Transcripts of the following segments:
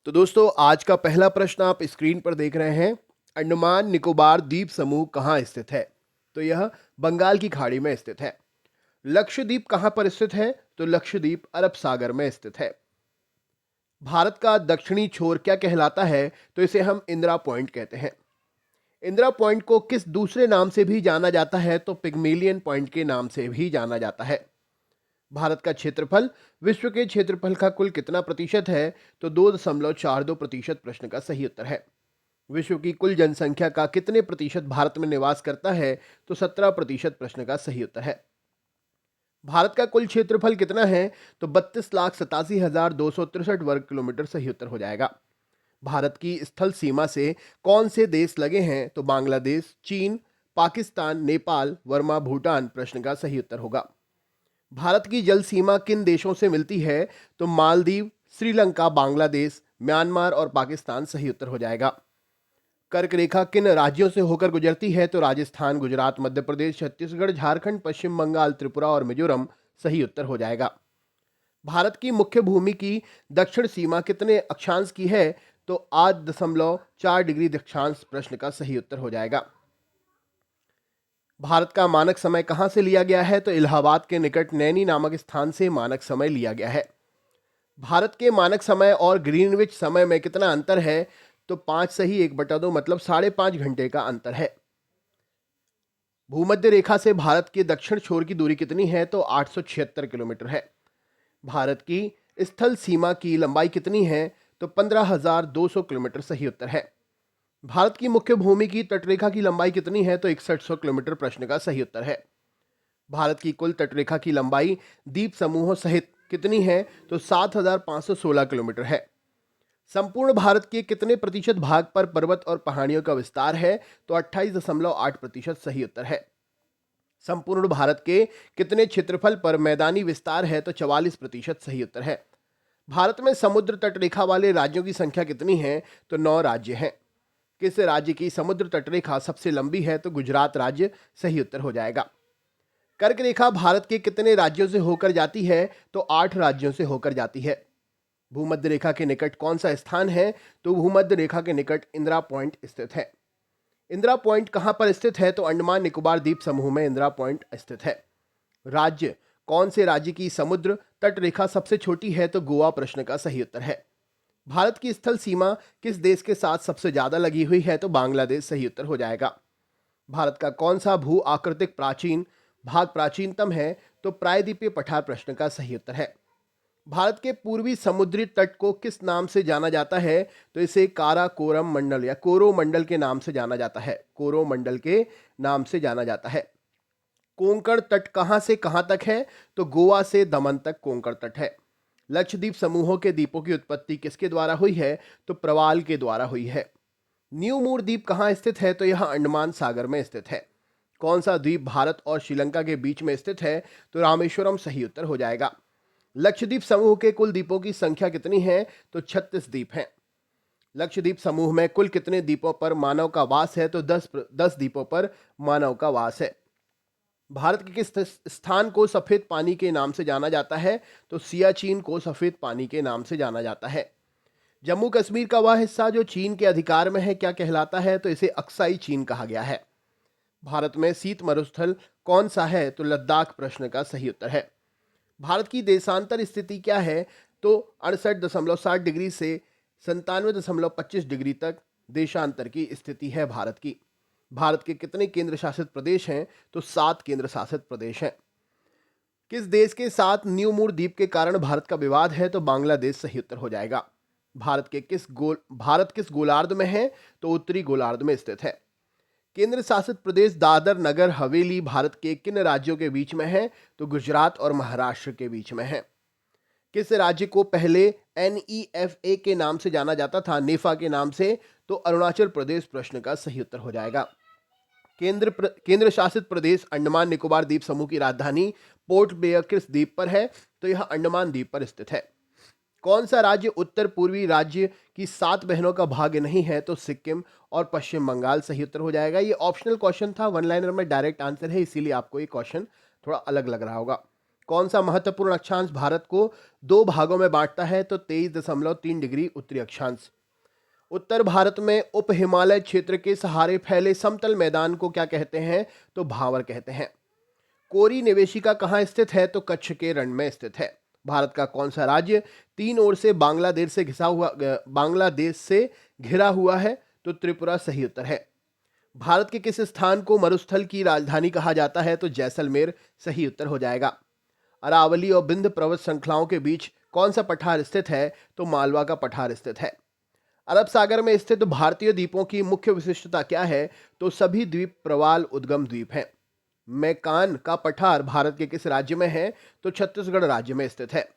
तो दोस्तों आज का पहला प्रश्न आप स्क्रीन पर देख रहे हैं। अंडमान निकोबार द्वीप समूह कहाँ स्थित है? तो यह बंगाल की खाड़ी में स्थित है। लक्षद्वीप कहाँ पर स्थित है? तो लक्षद्वीप अरब सागर में स्थित है। भारत का दक्षिणी छोर क्या कहलाता है? तो इसे हम इंदिरा पॉइंट कहते हैं। इंदिरा पॉइंट को किस दूसरे नाम से भी जाना जाता है? तो पिग्मेलियन पॉइंट के नाम से भी जाना जाता है। भारत का क्षेत्रफल विश्व के क्षेत्रफल का कुल कितना प्रतिशत है? तो 2.42% प्रश्न का सही उत्तर है। विश्व की कुल जनसंख्या का कितने प्रतिशत भारत में निवास करता है? तो 17% प्रश्न का सही उत्तर है। भारत का कुल क्षेत्रफल कितना है? तो 32,87,263 वर्ग किलोमीटर सही उत्तर हो जाएगा। भारत की स्थल सीमा से कौन से देश लगे हैं? तो बांग्लादेश, चीन, पाकिस्तान, नेपाल, वर्मा, भूटान प्रश्न का सही उत्तर होगा। भारत की जल सीमा किन देशों से मिलती है? तो मालदीव, श्रीलंका, बांग्लादेश, म्यांमार और पाकिस्तान सही उत्तर हो जाएगा। कर्क रेखा किन राज्यों से होकर गुजरती है? तो राजस्थान, गुजरात, मध्य प्रदेश, छत्तीसगढ़, झारखंड, पश्चिम बंगाल, त्रिपुरा और मिजोरम सही उत्तर हो जाएगा। भारत की मुख्य भूमि की दक्षिण सीमा कितने अक्षांश की है? तो 8.4 दक्षांश प्रश्न का सही उत्तर हो जाएगा। भारत का मानक समय कहां से लिया गया है? तो इलाहाबाद के निकट नैनी नामक स्थान से मानक समय लिया गया है। भारत के मानक समय और ग्रीनविच समय में कितना अंतर है? तो 5 सही 1/2 मतलब 5.5 घंटे का अंतर है। भूमध्य रेखा से भारत के दक्षिण छोर की दूरी कितनी है? तो 876 किलोमीटर है। भारत की स्थल सीमा की लंबाई कितनी है? तो 15,200 किलोमीटर सही उत्तर है। भारत की मुख्य भूमि की तटरेखा की लंबाई कितनी है? तो 6100 किलोमीटर प्रश्न का सही उत्तर है। भारत की कुल तटरेखा की लंबाई द्वीप समूहों सहित कितनी है? तो 7,516 किलोमीटर है। संपूर्ण भारत के कितने प्रतिशत भाग पर पर्वत और पहाड़ियों का विस्तार है? तो 28.8% सही उत्तर है। संपूर्ण भारत के कितने क्षेत्रफल पर मैदानी विस्तार है? तो 44% सही उत्तर है। भारत में समुद्र तट रेखा वाले राज्यों की संख्या कितनी है? तो 9 राज्य हैं। किस राज्य की समुद्र तट रेखा सबसे लंबी है? तो गुजरात राज्य सही उत्तर हो जाएगा। कर्क रेखा भारत के कितने राज्यों से होकर जाती है? तो 8 राज्यों से होकर जाती है। भूमध्य रेखा के निकट कौन सा स्थान है? तो भूमध्य रेखा के निकट इंदिरा पॉइंट स्थित है। इंदिरा पॉइंट कहां पर स्थित है? तो अंडमान निकोबार द्वीप समूह में इंदिरा पॉइंट स्थित है। राज्य कौन से राज्य की समुद्र तट रेखा सबसे छोटी है? तो गोवा प्रश्न का सही उत्तर है। भारत की स्थल सीमा किस देश के साथ सबसे ज्यादा लगी हुई है? तो बांग्लादेश सही उत्तर हो जाएगा। भारत का कौन सा भू आकृतिक प्राचीन भाग प्राचीनतम है? तो प्रायद्वीपीय पठार प्रश्न का सही उत्तर है। भारत के पूर्वी समुद्री तट को किस नाम से जाना जाता है? तो इसे काराकोरम मंडल या कोरोमंडल के नाम से जाना जाता है। कोरोमंडल के नाम से जाना जाता है। कोंकण तट कहां से कहां तक है? तो गोवा से दमन तक कोंकण तट है। लक्षद्वीप समूहों के द्वीपों की उत्पत्ति किसके द्वारा हुई है? तो प्रवाल के द्वारा हुई है। न्यू मूर द्वीप कहाँ स्थित है? तो यह अंडमान सागर में स्थित है। कौन सा द्वीप भारत और श्रीलंका के बीच में स्थित है? तो रामेश्वरम सही उत्तर हो जाएगा। लक्षद्वीप समूह के कुल द्वीपों की संख्या कितनी है? तो 36 द्वीप हैं। लक्षद्वीप समूह में कुल कितने द्वीपों पर मानव का वास है? तो 10 द्वीपों पर मानव का वास है। भारत के किस स्थान को सफेद पानी के नाम से जाना जाता है? तो सियाचिन को सफेद पानी के नाम से जाना जाता है। जम्मू कश्मीर का वह हिस्सा जो चीन के अधिकार में है क्या कहलाता है? तो इसे अक्साई चीन कहा गया है। भारत में शीत मरुस्थल कौन सा है? तो लद्दाख प्रश्न का सही उत्तर है। भारत की देशांतर स्थिति क्या है? तो 68.60 से 97.25 तक देशांतर की स्थिति है भारत की। भारत के कितने केंद्र शासित प्रदेश हैं? तो 7 केंद्र शासित प्रदेश हैं। किस देश के साथ न्यू मूर द्वीप के कारण भारत का विवाद है? तो बांग्लादेश सही उत्तर हो जाएगा। भारत किस गोलार्ध में है? तो उत्तरी गोलार्ध में स्थित है। केंद्र शासित प्रदेश दादर नगर हवेली भारत के किन राज्यों के बीच में है? तो गुजरात और महाराष्ट्र के बीच में है। किस राज्य को पहले NEFA के नाम से जाना जाता था, नेफा के नाम से? तो अरुणाचल प्रदेश प्रश्न का सही उत्तर हो जाएगा। केंद्र शासित प्रदेश अंडमान निकोबार द्वीप समूह की राजधानी पोर्ट ब्लेयर किस द्वीप पर है? तो यह अंडमान द्वीप पर स्थित है। कौन सा राज्य उत्तर पूर्वी राज्य की 7 बहनों का भाग नहीं है? तो सिक्किम और पश्चिम बंगाल सही उत्तर हो जाएगा। ये ऑप्शनल क्वेश्चन था, वन लाइनर में डायरेक्ट आंसर है, इसीलिए आपको ये क्वेश्चन थोड़ा अलग लग रहा होगा। कौन सा महत्वपूर्ण अक्षांश भारत को दो भागों में बांटता है? तो 23.3 डिग्री उत्तरी अक्षांश। उत्तर भारत में उप हिमालय क्षेत्र के सहारे फैले समतल मैदान को क्या कहते हैं? तो भांवर कहते हैं। कोरी निवेशिका कहाँ स्थित है? तो कच्छ के रण में स्थित है। भारत का कौन सा राज्य तीन ओर से बांग्लादेश से घिरा हुआ है? तो त्रिपुरा सही उत्तर है। भारत के किस स्थान को मरुस्थल की राजधानी कहा जाता है? तो जैसलमेर सही उत्तर हो जाएगा। अरावली और बिंद पर्वत श्रृंखलाओं के बीच कौन सा पठार स्थित है? तो मालवा का पठार स्थित है। अरब सागर में स्थित भारतीय द्वीपों की मुख्य विशिष्टता क्या है? तो सभी द्वीप प्रवाल उद्गम द्वीप हैं। मैकान का पठार भारत के किस राज्य में है? तो छत्तीसगढ़ राज्य में स्थित है।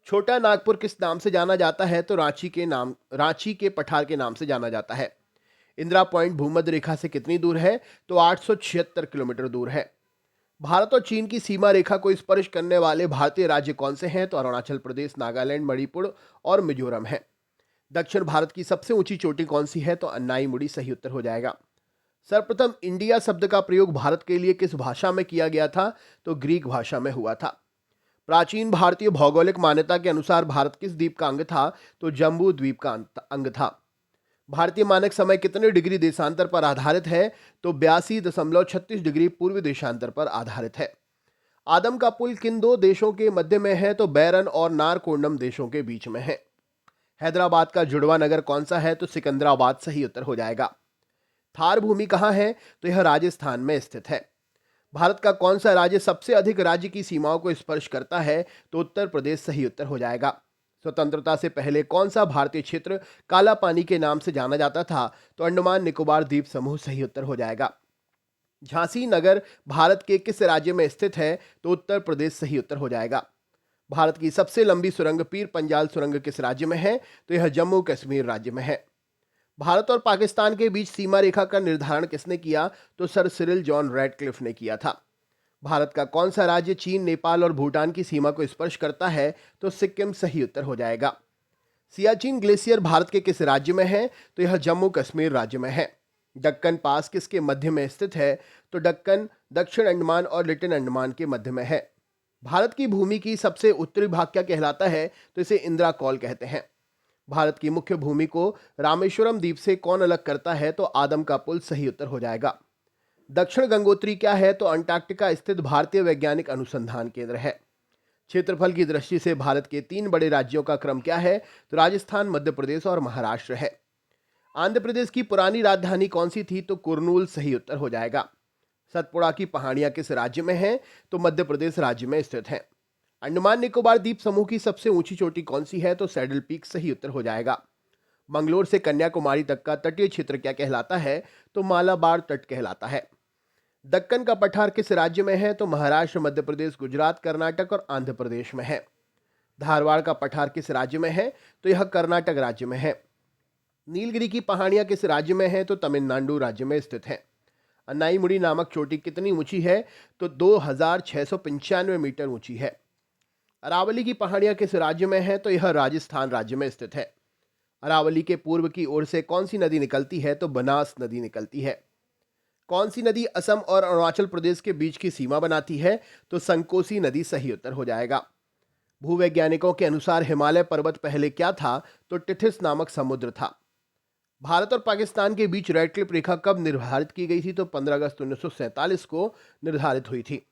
छोटा नागपुर किस नाम से जाना जाता है? तो रांची के पठार के नाम से जाना जाता है। इंदिरा पॉइंट भूमध्य रेखा से कितनी दूर है? तो 876 किलोमीटर दूर है। भारत और चीन की सीमा रेखा को स्पर्श करने वाले भारतीय राज्य कौन से हैं? तो अरुणाचल प्रदेश, नागालैंड, मणिपुर और मिजोरम है। दक्षिण भारत की सबसे ऊंची चोटी कौन सी है? तो अन्नाईमुड़ी सही उत्तर हो जाएगा। सर्वप्रथम इंडिया शब्द का प्रयोग भारत के लिए किस भाषा में किया गया था? तो ग्रीक भाषा में हुआ था। प्राचीन भारतीय भौगोलिक मान्यता के अनुसार भारत किस द्वीप का अंग था? तो जम्बू द्वीप का अंग था। भारतीय मानक समय कितने डिग्री देशांतर पर आधारित है? तो 82.36 डिग्री पूर्व देशांतर पर आधारित है। आदम का पुल किन दो देशों के मध्य में है? तो बैरन और नारकोंडम देशों के बीच में है। हैदराबाद का जुड़वा नगर कौन सा है? तो सिकंदराबाद सही उत्तर हो जाएगा। थार भूमि कहाँ है? तो यह राजस्थान में स्थित है। भारत का कौन सा राज्य सबसे अधिक राज्य की सीमाओं को स्पर्श करता है? तो उत्तर प्रदेश सही उत्तर हो जाएगा। स्वतंत्रता से पहले कौन सा भारतीय क्षेत्र काला पानी के नाम से जाना जाता था? तो अंडमान निकोबार द्वीप समूह सही उत्तर हो जाएगा। झांसी नगर भारत के किस राज्य में स्थित है? तो उत्तर प्रदेश सही उत्तर हो जाएगा। भारत की सबसे लंबी सुरंग पीर पंजाल सुरंग किस राज्य में है? तो यह जम्मू कश्मीर राज्य में है। भारत और पाकिस्तान के बीच सीमा रेखा का निर्धारण किसने किया? तो सर सिरिल जॉन रैडक्लिफ ने किया था। भारत का कौन सा राज्य चीन, नेपाल और भूटान की सीमा को स्पर्श करता है? तो सिक्किम सही उत्तर हो जाएगा। सियाचिन ग्लेशियर भारत के किस राज्य में है? तो यह जम्मू कश्मीर राज्य में है। दक्कन पास किसके मध्य में स्थित है? तो दक्कन दक्षिण अंडमान और लिटिल अंडमान के मध्य में है। भारत की भूमि की सबसे उत्तरी भाग क्या कहलाता है? तो इसे इंदिरा कौल कहते हैं। भारत की मुख्य भूमि को रामेश्वरम द्वीप से कौन अलग करता है? तो आदम का पुल सही उत्तर हो जाएगा। दक्षिण गंगोत्री क्या है? तो अंटार्कटिका स्थित भारतीय वैज्ञानिक अनुसंधान केंद्र है। क्षेत्रफल की दृष्टि से भारत के तीन बड़े राज्यों का क्रम क्या है? तो राजस्थान, मध्य प्रदेश और महाराष्ट्र है। आंध्र प्रदेश की पुरानी राजधानी कौन सी थी? तो कुर्नूल सही उत्तर हो जाएगा। सतपुड़ा की पहाड़ियां किस राज्य में हैं? तो मध्य प्रदेश राज्य में स्थित है। अंडमान निकोबार द्वीप समूह की सबसे ऊंची चोटी कौन सी है? तो सैडल पीक सही उत्तर हो जाएगा। मंगलोर से कन्याकुमारी तक का तटीय क्षेत्र क्या कहलाता है? तो मालाबार तट कहलाता है। दक्कन का पठार किस राज्य में है? तो महाराष्ट्र, मध्य प्रदेश, गुजरात, कर्नाटक और आंध्र प्रदेश में है। धारवाड़ का पठार किस राज्य में है? तो यह कर्नाटक राज्य में है। नीलगिरी की पहाड़ियां किस राज्य में है? तो तमिलनाडु राज्य में स्थित है। अन्नाईमुड़ी नामक चोटी कितनी ऊंची है? तो 2695 मीटर ऊंची है। अरावली की पहाड़ियां किस राज्य में है? तो यह राजस्थान राज्य में स्थित है। अरावली के पूर्व की ओर से कौन सी नदी निकलती है? तो बनास नदी निकलती है। कौन सी नदी असम और अरुणाचल प्रदेश के बीच की सीमा बनाती है? तो संकोसी नदी सही उत्तर हो जाएगा। भूवैज्ञानिकों के अनुसार हिमालय पर्वत पहले क्या था? तो टिथिस नामक समुद्र था। भारत और पाकिस्तान के बीच रेडक्लिफ रेखा कब निर्धारित की गई थी? तो 15 अगस्त 1947 को निर्धारित हुई थी।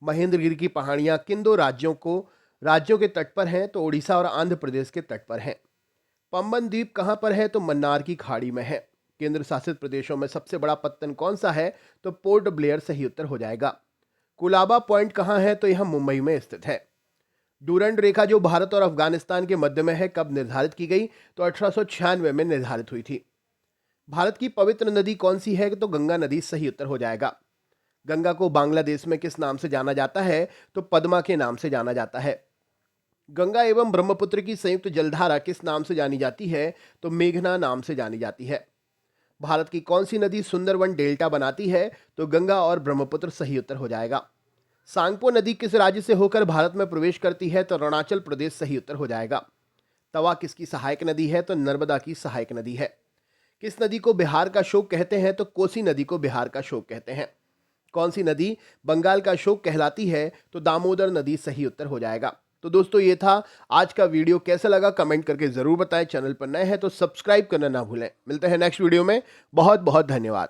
महेंद्रगिरी की पहाड़ियां किन दो राज्यों के तट पर हैं? तो ओडिशा और आंध्र प्रदेश के तट पर हैं। पंबन द्वीप कहां पर है? तो मन्नार की खाड़ी में है। केंद्र शासित प्रदेशों में सबसे बड़ा पत्तन कौन सा है? तो पोर्ट ब्लेयर सही उत्तर हो जाएगा। कुलाबा पॉइंट कहां है? तो यह मुंबई में स्थित है। डूरंड रेखा जो भारत और अफगानिस्तान के मध्य में है कब निर्धारित की गई? तो 1896 में निर्धारित हुई थी। भारत की पवित्र नदी कौन सी है? तो गंगा नदी सही उत्तर हो जाएगा। गंगा को बांग्लादेश में किस नाम से जाना जाता है? तो पद्मा के नाम से जाना जाता है। गंगा एवं ब्रह्मपुत्र की संयुक्त जलधारा किस नाम से जानी जाती है? तो मेघना नाम से जानी जाती है। भारत की कौन सी नदी सुंदरवन डेल्टा बनाती है? तो गंगा और ब्रह्मपुत्र सही उत्तर हो जाएगा। सांगपो नदी किस राज्य से होकर भारत में प्रवेश करती है? तो अरुणाचल प्रदेश सही उत्तर हो जाएगा। तवा किसकी सहायक नदी है? तो नर्मदा की सहायक नदी है। किस नदी को बिहार का शोक कहते हैं? तो कोसी नदी को बिहार का शोक कहते हैं। कौन सी नदी बंगाल का अशोक कहलाती है, तो दामोदर नदी सही उत्तर हो जाएगा। तो दोस्तों ये था आज का वीडियो, कैसा लगा कमेंट करके जरूर बताएं। चैनल पर नए हैं तो सब्सक्राइब करना ना भूलें। मिलते हैं नेक्स्ट वीडियो में। बहुत बहुत धन्यवाद।